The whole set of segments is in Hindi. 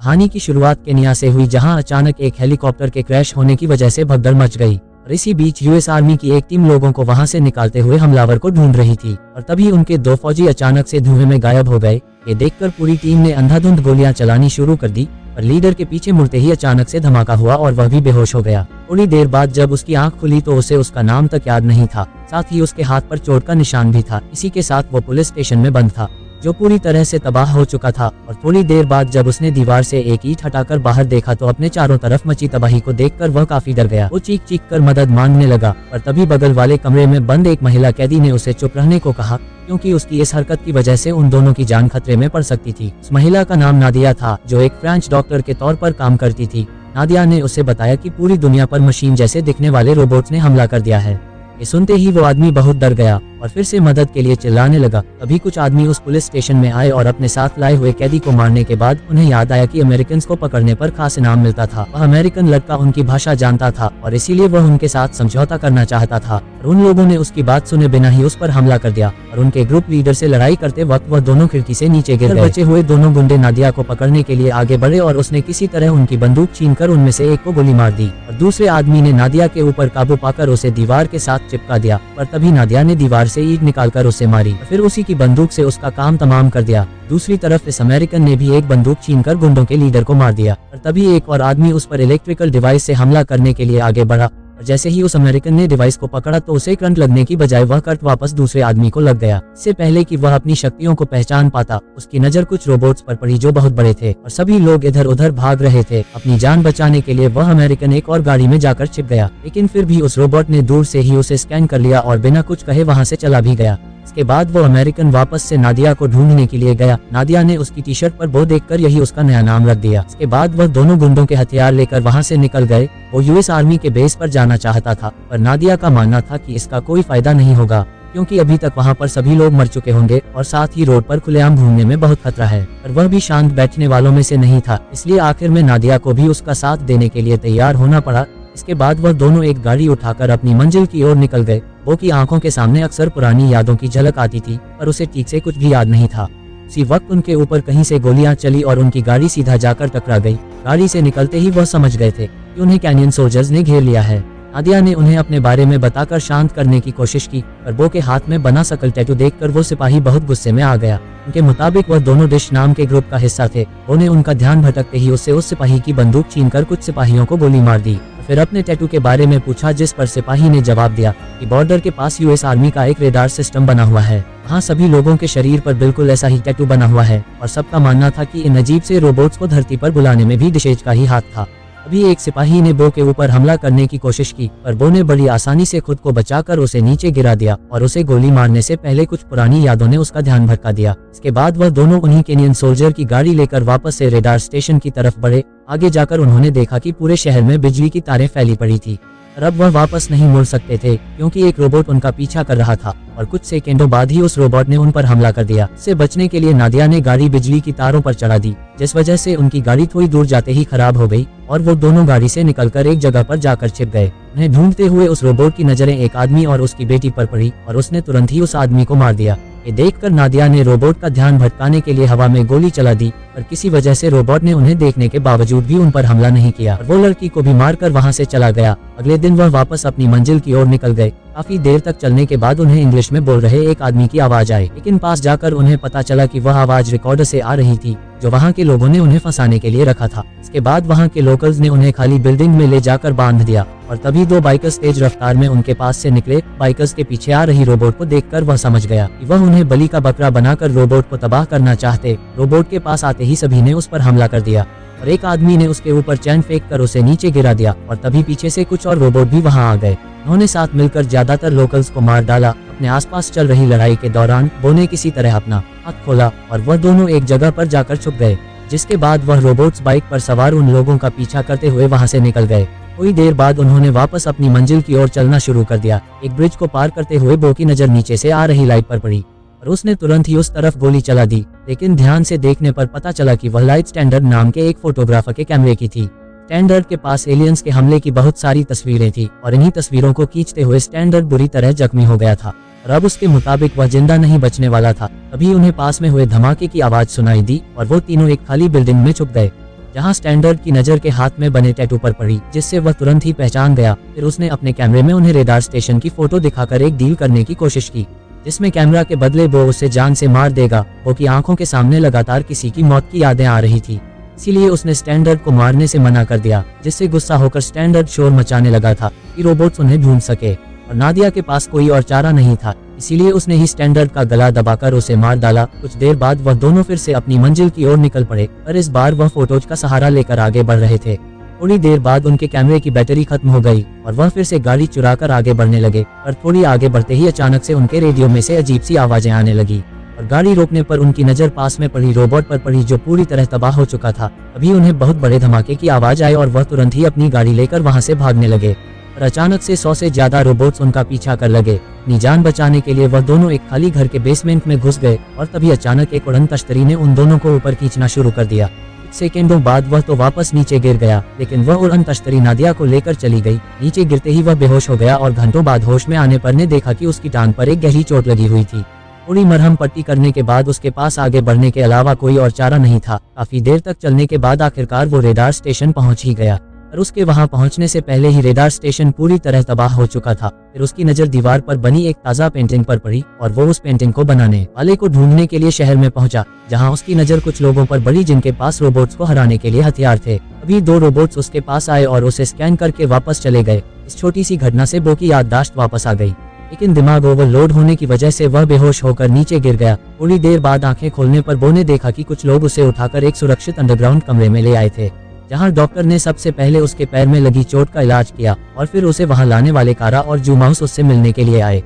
कहानी की शुरुआत केन्या से हुई, जहां अचानक एक हेलीकॉप्टर के क्रैश होने की वजह से भगदड़ मच गई और इसी बीच यूएस आर्मी की एक टीम लोगों को वहां से निकालते हुए हमलावर को ढूंढ रही थी और तभी उनके 2 फौजी अचानक से धुएं में गायब हो गए। ये देखकर पूरी टीम ने अंधाधुंध गोलियां चलानी शुरू कर दी और लीडर के पीछे मुड़ते ही अचानक से धमाका हुआ और वह भी बेहोश हो गया। थोड़ी देर बाद जब उसकी आंख खुली तो उसे उसका नाम तक याद नहीं था, साथ ही उसके हाथ पर चोट का निशान भी था। इसी के साथ वो पुलिस स्टेशन में बंद था जो पूरी तरह से तबाह हो चुका था। और थोड़ी देर बाद जब उसने दीवार से एक ईंट हटाकर बाहर देखा तो अपने चारों तरफ मची तबाही को देखकर वह काफी डर गया। वो चीख चीख कर मदद मांगने लगा पर तभी बगल वाले कमरे में बंद एक महिला कैदी ने उसे चुप रहने को कहा, क्योंकि उसकी इस हरकत की वजह से उन दोनों की जान खतरे में पड़ सकती थी। उस महिला का नाम नादिया था, जो एक फ्रेंच डॉक्टर के तौर पर काम करती थी। नादिया ने उसे बताया कि पूरी दुनिया पर मशीन जैसे दिखने वाले रोबोट्स ने हमला कर दिया है। ये सुनते ही वो आदमी बहुत डर गया और फिर से मदद के लिए चिल्लाने लगा। तभी कुछ आदमी उस पुलिस स्टेशन में आए और अपने साथ लाए हुए कैदी को मारने के बाद उन्हें याद आया कि अमेरिकन को पकड़ने पर खास इनाम मिलता था। वह अमेरिकन लड़का उनकी भाषा जानता था और इसीलिए वह उनके साथ समझौता करना चाहता था और उन लोगों ने उसकी बात सुने बिना ही उस पर हमला कर दिया और उनके ग्रुप लीडर से लड़ाई करते वक्त वह दोनों खिड़की से नीचे गिर गए। बचे हुए दोनों गुंडे नादिया को पकड़ने के लिए आगे बढ़े और उसने किसी तरह उनकी बंदूक छीनकर उनमें से एक को गोली मार दी और दूसरे आदमी ने नादिया के ऊपर काबू पाकर उसे दीवार के साथ चिपका दिया। पर तभी नादिया ने दीवार से ईंट निकालकर उसे मारी, फिर उसी की बंदूक से उसका काम तमाम कर दिया। दूसरी तरफ इस अमेरिकन ने भी एक बंदूक छीनकर गुंडों के लीडर को मार दिया और तभी एक और आदमी उस पर इलेक्ट्रिकल डिवाइस से हमला करने के लिए आगे बढ़ा और जैसे ही उस अमेरिकन ने डिवाइस को पकड़ा तो उसे करंट लगने की बजाय वह करंट वापस दूसरे आदमी को लग गया। इससे पहले कि वह अपनी शक्तियों को पहचान पाता, उसकी नजर कुछ रोबोट्स पर पड़ी जो बहुत बड़े थे और सभी लोग इधर उधर भाग रहे थे। अपनी जान बचाने के लिए वह अमेरिकन एक और गाड़ी में जाकर छिप गया, लेकिन फिर भी उस रोबोट ने दूर से ही उसे स्कैन कर लिया और बिना कुछ कहे वहां से चला भी गया। इसके बाद वो अमेरिकन वापस से नादिया को ढूंढने के लिए गया। नादिया ने उसकी टी शर्ट पर वो देखकर यही उसका नया नाम रख दिया। इसके बाद वह दोनों गुंडों के हथियार लेकर वहां से निकल गए। वो यूएस आर्मी के बेस पर जाना चाहता था पर नादिया का मानना था कि इसका कोई फायदा नहीं होगा, क्योंकि अभी तक वहां पर सभी लोग मर चुके होंगे और साथ ही रोड पर खुलेआम घूमने में बहुत खतरा है। पर वह भी शांत बैठने वालों में से नहीं था, इसलिए आखिर में नादिया को भी उसका साथ देने के लिए तैयार होना पड़ा। इसके बाद वह दोनों एक गाड़ी उठाकर अपनी मंजिल की ओर निकल गए। वो की आंखों के सामने अक्सर पुरानी यादों की झलक आती थी पर उसे ठीक से कुछ भी याद नहीं था। उसी वक्त उनके ऊपर कहीं से गोलियां चली और उनकी गाड़ी सीधा जाकर टकरा गई। गाड़ी से निकलते ही वह समझ गए थे कि उन्हें कैनियन सोल्जर्स ने घेर लिया है। नादिया ने उन्हें अपने बारे में बताकर शांत करने की कोशिश की पर वो के हाथ में बना शकल टैटू देखकर वो सिपाही बहुत गुस्से में आ गया। उनके मुताबिक वह दोनों डिश नाम के ग्रुप का हिस्सा थे। उन्हें उनका ध्यान भटकते ही उससे उस सिपाही की बंदूक छीनकर कुछ सिपाहियों को गोली मार दी। फिर अपने टैटू के बारे में पूछा, जिस पर सिपाही ने जवाब दिया कि बॉर्डर के पास यूएस आर्मी का एक रेडार सिस्टम बना हुआ है। वहाँ सभी लोगों के शरीर पर बिल्कुल ऐसा ही टैटू बना हुआ है और सबका मानना था कि इन अजीब से रोबोट्स को धरती पर बुलाने में भी डिशेज का ही हाथ था। अभी एक सिपाही ने बो के ऊपर हमला करने की कोशिश की पर बो ने बड़ी आसानी से खुद को बचाकर उसे नीचे गिरा दिया और उसे गोली मारने से पहले कुछ पुरानी यादों ने उसका ध्यान भटका दिया। इसके बाद वह दोनों उन्हीं केनियन सोल्जर की गाड़ी लेकर वापस से रेडार स्टेशन की तरफ बढ़े। आगे जाकर उन्होंने देखा कि पूरे शहर में बिजली की तारें फैली पड़ी थी और अब वह वापस नहीं मुड़ सकते थे, क्योंकि एक रोबोट उनका पीछा कर रहा था और कुछ सेकंडों बाद ही उस रोबोट ने उन पर हमला कर दिया। इससे बचने के लिए नादिया ने गाड़ी बिजली की तारों पर चढ़ा दी, जिस वजह से उनकी गाड़ी थोड़ी दूर जाते ही खराब हो गई और वो दोनों गाड़ी से निकलकर एक जगह पर जाकर छिप गए। उन्हें ढूंढते हुए उस रोबोट की नजरें एक आदमी और उसकी बेटी पर पड़ी और उसने तुरंत ही उस आदमी को मार दिया। ये देखकर नादिया ने रोबोट का ध्यान भटकाने के लिए हवा में गोली चला दी पर किसी वजह से रोबोट ने उन्हें देखने के बावजूद भी उन पर हमला नहीं किया और वो लड़की को भी मारकर वहां से चला गया। अगले दिन वह वापस अपनी मंजिल की ओर निकल गए। काफी देर तक चलने के बाद उन्हें इंग्लिश में बोल रहे एक आदमी की आवाज आई, लेकिन पास जाकर उन्हें पता चला कि वह आवाज रिकॉर्डर से आ रही थी जो वहां के लोगों ने उन्हें फंसाने के लिए रखा था। इसके बाद वहां के लोकल्स ने उन्हें खाली बिल्डिंग में ले जाकर बांध दिया और तभी 2 बाइकर्स तेज रफ्तार में उनके पास से निकले। बाइकर्स के पीछे आ रही रोबोट को देखकर वह समझ गया कि वह उन्हें बलि का बकरा बनाकर रोबोट को तबाह करना चाहते। रोबोट के पास आते ही सभी ने उस पर हमला कर दिया और एक आदमी ने उसके ऊपर चैन फेंक कर उसे नीचे गिरा दिया और तभी पीछे से कुछ और रोबोट भी वहां आ गए। उन्होंने साथ मिलकर ज्यादातर लोकल्स को मार डाला। अपने आसपास चल रही लड़ाई के दौरान बो ने किसी तरह अपना हाथ खोला और वह दोनों एक जगह पर जाकर छुप गए, जिसके बाद वह रोबोट्स बाइक पर सवार उन लोगों का पीछा करते हुए वहां से निकल गए। थोड़ी देर बाद उन्होंने वापस अपनी मंजिल की ओर चलना शुरू कर दिया। एक ब्रिज को पार करते हुए बो की नजर नीचे से आ रही लाइट पर पड़ी और उसने तुरंत ही उस तरफ गोली चला दी, लेकिन ध्यान से देखने पर पता चला कि वह लाइट स्टैंडर्ड नाम के एक फोटोग्राफर के कैमरे की थी। स्टैंडर्ड के पास एलियंस के हमले की बहुत सारी तस्वीरें थी और इन्हीं तस्वीरों को खींचते हुए स्टैंडर्ड बुरी तरह जख्मी हो गया था और अब उसके मुताबिक वह जिंदा नहीं बचने वाला था। तभी उन्हें पास में हुए धमाके की आवाज सुनाई दी और वो तीनों एक खाली बिल्डिंग में छुप गए। जहां स्टैंडर्ड की नजर के हाथ में बने टैटू पर पड़ी, जिससे वह तुरंत ही पहचान गया। फिर उसने अपने कैमरे में उन्हें रेडार स्टेशन की फोटो दिखाकर एक डील करने की कोशिश की, जिसमें कैमरा के बदले वो उसे जान से मार देगा। वो की आंखों के सामने लगातार किसी की मौत की यादें आ रही थी, इसीलिए उसने स्टैंडर्ड को मारने से मना कर दिया, जिससे गुस्सा होकर स्टैंडर्ड शोर मचाने लगा था कि रोबोट्स उन्हें ढूंढ सके। और नादिया के पास कोई और चारा नहीं था, इसीलिए उसने ही स्टैंडर्ड का गला दबाकर उसे मार डाला। कुछ देर बाद वह दोनों फिर से अपनी मंजिल की ओर निकल पड़े, पर इस बार वह फोटोज का सहारा लेकर आगे बढ़ रहे थे। थोड़ी देर बाद उनके कैमरे की बैटरी खत्म हो गई और वह फिर से गाड़ी चुराकर आगे बढ़ने लगे, पर थोड़ी आगे बढ़ते ही अचानक से उनके रेडियो में से अजीब सी आवाजें आने लगी और गाड़ी रोकने पर उनकी नजर पास में पड़ी रोबोट पर पड़ी, जो पूरी तरह तबाह हो चुका था। अभी उन्हें बहुत बड़े धमाके की आवाज आई और वह तुरंत ही अपनी गाड़ी लेकर वहां से भागने लगे। और अचानक से 100 से ज्यादा रोबोट्स उनका पीछा कर लगे। अपनी जान बचाने के लिए वह दोनों एक खाली घर के बेसमेंट में घुस गए और तभी अचानक एक उड़न तश्तरी ने उन दोनों को ऊपर खींचना शुरू कर दिया। कुछ सेकेंडों बाद वह तो वापस नीचे गिर गया, लेकिन वह उड़न तश्तरी नादिया को लेकर चली गई। नीचे गिरते ही वह बेहोश हो गया और घंटों बाद होश में आने पर ने देखा कि उसकी टांग पर एक गहरी चोट लगी हुई थी। थोड़ी मरहम पट्टी करने के बाद उसके पास आगे बढ़ने के अलावा कोई और चारा नहीं था। काफी देर तक चलने के बाद आखिरकार वो रेडार स्टेशन पहुंच ही गया, और उसके वहां पहुंचने से पहले ही रेडार स्टेशन पूरी तरह तबाह हो चुका था। फिर उसकी नजर दीवार पर बनी एक ताजा पेंटिंग पर पड़ी और वो उस पेंटिंग को बनाने वाले को ढूंढने के लिए शहर में पहुंचा, जहां उसकी नजर कुछ लोगों पर पड़ी जिनके पास रोबोट्स को हराने के लिए हथियार थे। अभी 2 रोबोट्स उसके पास आए और उसे स्कैन करके वापस चले गए। इस छोटी सी घटना से बो की याददाश्त वापस आ गई, लेकिन दिमाग ओवरलोड होने की वजह से वह बेहोश होकर नीचे गिर गया। थोड़ी देर बाद आंखें खोलने पर बो ने देखा कि कुछ लोग उसे उठाकर एक सुरक्षित अंडरग्राउंड कमरे में ले आए थे, जहां डॉक्टर ने सबसे पहले उसके पैर में लगी चोट का इलाज किया और फिर उसे वहां लाने वाले कारा और जू माउस उससे मिलने के लिए आए।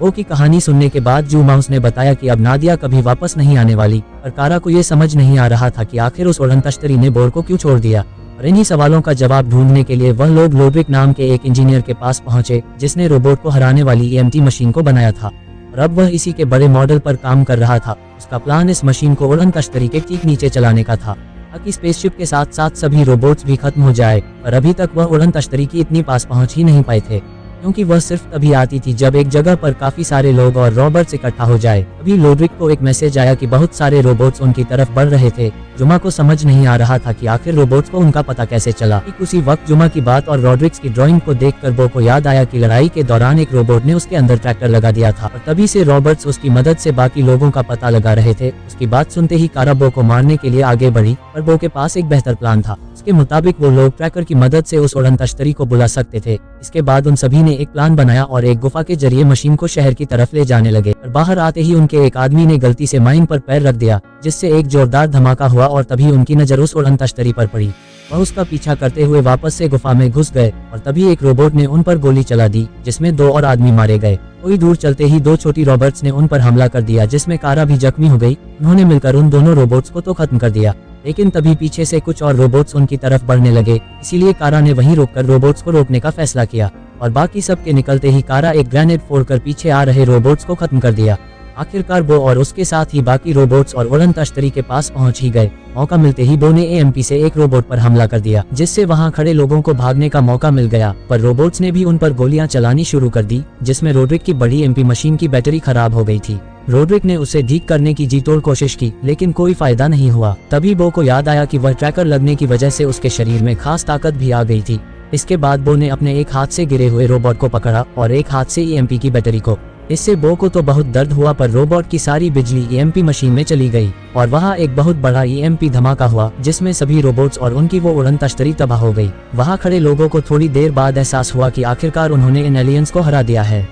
बो की कहानी सुनने के बाद जू माउस ने बताया कि अब नादिया कभी वापस नहीं आने वाली, पर कारा को ये समझ नहीं आ रहा था कि आखिर उस उड़न तश्तरी ने बोर को क्यों छोड़ दिया। और इन्हीं सवालों का जवाब ढूंढने के लिए वह लोग लोड्रिक नाम के एक इंजीनियर के पास पहुंचे, जिसने रोबोट को हराने वाली EMT मशीन को बनाया था और अब वह इसी के बड़े मॉडल पर काम कर रहा था। उसका प्लान इस मशीन को उड़न तश्तरी के ठीक नीचे चलाने का था, ताकि स्पेसशिप के साथ साथ सभी रोबोट्स भी खत्म हो जाए। पर अभी तक वह उड़न तश्तरी की इतनी पास पहुंच ही नहीं पाए थे, क्योंकि वह सिर्फ तभी आती थी जब एक जगह पर काफी सारे लोग और रॉबर्ट्स इकट्ठा हो जाए। अभी लोड्रिक को एक मैसेज आया कि बहुत सारे रोबोट्स उनकी तरफ बढ़ रहे थे। जुमा को समझ नहीं आ रहा था कि आखिर रोबोट्स को उनका पता कैसे चला। ठीक उसी वक्त जुमा की बात और रॉड्रिक्स की ड्राइंग को देखकर बो को याद आया कि लड़ाई के दौरान एक रोबोट ने उसके अंदर ट्रैक्टर लगा दिया था और तभी से रॉबर्ट्स उसकी मदद से बाकी लोगों का पता लगा रहे थे। उसकी बात सुनते ही कारा बो को मारने के लिए आगे बढ़ी, पर बो के पास एक बेहतर प्लान था। उसके मुताबिक वो लोग ट्रैकर की मदद से उस उड़न तश्तरी को बुला सकते थे। इसके बाद उन सभी ने एक प्लान बनाया और एक गुफा के जरिए मशीन को शहर की तरफ ले जाने लगे। और बाहर आते ही उनके एक आदमी ने गलती से माइन पर पैर रख दिया, जिससे एक जोरदार धमाका हुआ और तभी उनकी नजर उस उड़न तश्तरी पर पड़ी। वह उसका पीछा करते हुए वापस से गुफा में घुस गए और तभी एक रोबोट ने उन पर गोली चला दी, जिसमें 2 और आदमी मारे गए। थोड़ी दूर चलते ही 2 छोटी रॉबर्ट्स ने उन पर हमला कर दिया, जिसमें कारा भी जख्मी हो गई। उन्होंने मिलकर उन दोनों रोबोट्स को तो खत्म कर दिया, लेकिन तभी पीछे से कुछ और रोबोट्स उनकी तरफ बढ़ने लगे। इसीलिए कारा ने वहीं रोककर रोबोट्स को रोकने का फैसला किया और बाकी सब के निकलते ही कारा एक ग्रेनेड फोड़कर पीछे आ रहे रोबोट्स को खत्म कर दिया। आखिरकार बो और उसके साथ ही बाकी रोबोट्स और उड़न तश्तरी के पास पहुंच ही गए। मौका मिलते ही बो ने AMP से एक रोबोट पर हमला कर दिया, जिससे वहां खड़े लोगों को भागने का मौका मिल गया। पर रोबोट्स ने भी उन पर गोलियां चलानी शुरू कर दी, जिसमें रोड्रिक की बड़ी MP मशीन की बैटरी खराब हो गई थी। रोड्रिक ने उसे ठीक करने की जी तोड़ कोशिश की, लेकिन कोई फायदा नहीं हुआ। तभी बो को याद आया कि वह ट्रैकर लगने की वजह से उसके शरीर में खास ताकत भी आ गई थी। इसके बाद बो ने अपने एक हाथ से गिरे हुए रोबोट को पकड़ा और एक हाथ से EMP की बैटरी को। इससे बो को तो बहुत दर्द हुआ, पर रोबोट की सारी बिजली EMP मशीन में चली गई और वहाँ एक बहुत बड़ा EMP धमाका हुआ, जिसमें सभी रोबोट्स और उनकी वो उड़न तश्तरी तबाह हो गई। वहाँ खड़े लोगों को थोड़ी देर बाद एहसास हुआ कि आखिरकार उन्होंने इन एलियंस को हरा दिया है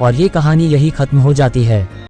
और ये कहानी यही खत्म हो जाती है।